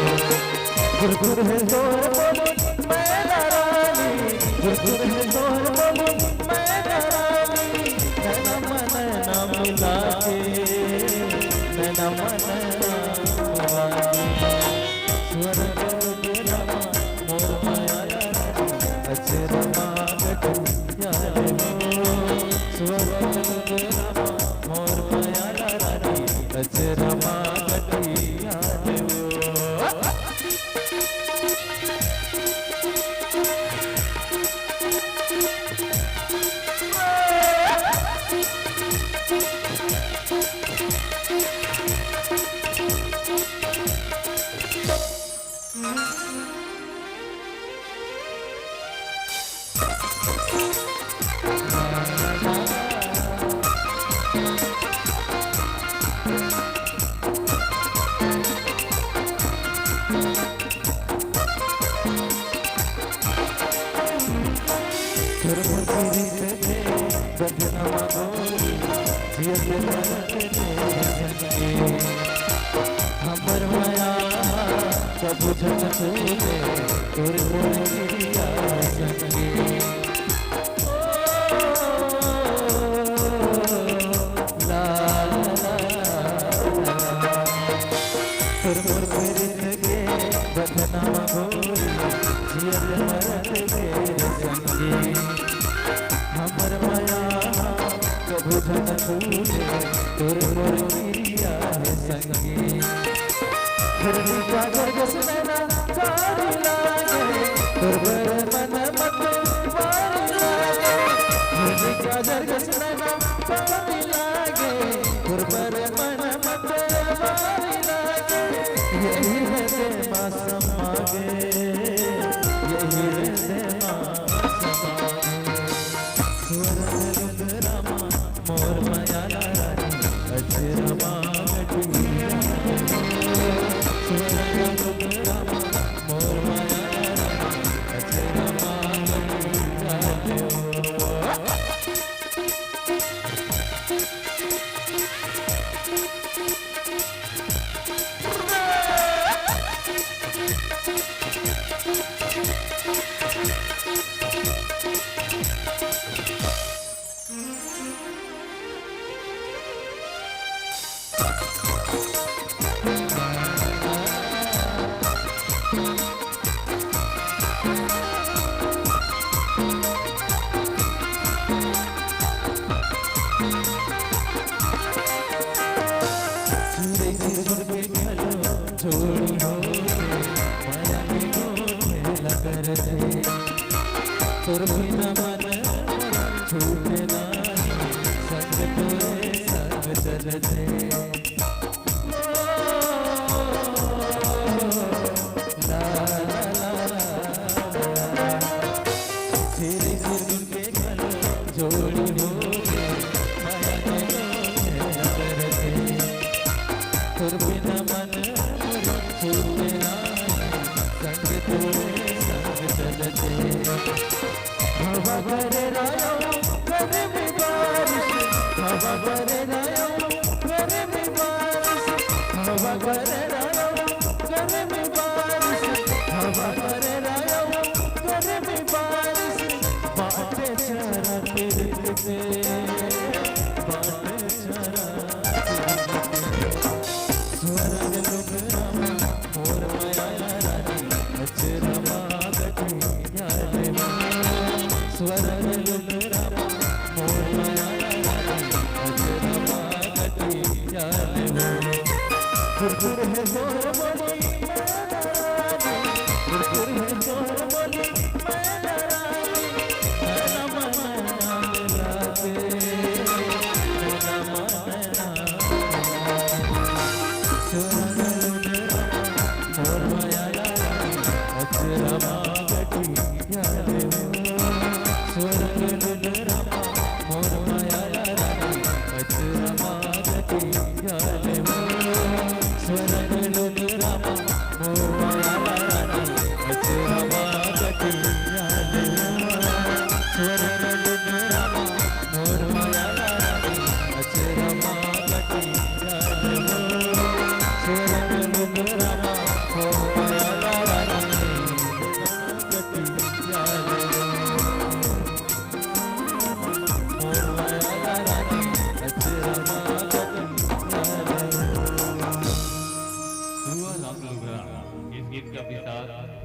गुरगुर है जोर बोलो मैं रानी, गुरगुर है जोर बोलो मैं रानी, नैना नैना मिला के, नैना नैना मिला के, स्वर्ग रामा मोर माया रानी, अचरमा गठिया रे हो, स्वर्ग रामा मोर माया रानी, अचरमा गठिया रे हो। हमर माया कब बुझन तूने तोर मोरिया संगे ला तोर मोर प्रीत के बदनामा गोरी जियल मरत के संगे हमर माया कब बुझन तूने तोर मोरिया संगे फिरनी काजर गसना कारी लागे दुर्बर मन मत वारी लागे फिरनी काजर गसना कारी लागे दुर्बर मन मत वारी लागे यही है दे मासम मागे यही है दे मासम मागे स्वर्ग रामा मोर माया रानी अचरमा गठिया छोड़ी हो माया के गोले लगर थे तोर बिना मन छूटे नहीं संग तोरे संग चलते ला ला ला तेरे सिर के गल जोड़ी हो माया के गोले लगर थे तोर बिना मन छूटे संग तोरे संग चलते हवा भरे रायो करे में बारिश हवा भरे रायो करे में बारिश हवा भरे रायो करे में बारिश हवा भरे रायो करे में बारिश बाटे चरा तेरे से बाटे चरा स्वर्ग लोक रामा मोर माया रानी अचरमा गठिया रे स्वर्ग लोक रामा मोर माया रानी अचरमा गुरगुर है जोर बोली गुरगुर है जोर बोली मैं डरानी मेरा मन लागे मेरा मन मोर माया अचरमा गटी याद स्वर्ग लुलरमा मोर माया अचरमा गटी याद स्वर्ग लुलरमा मोर माया अचरमा गटी याद स्वर्ग लुलरमा मोर माया अचरमा गटी याद स्वर्ग लुलरमा मोर माया गटी याद मोर माया अचरमा इस गीत के साथ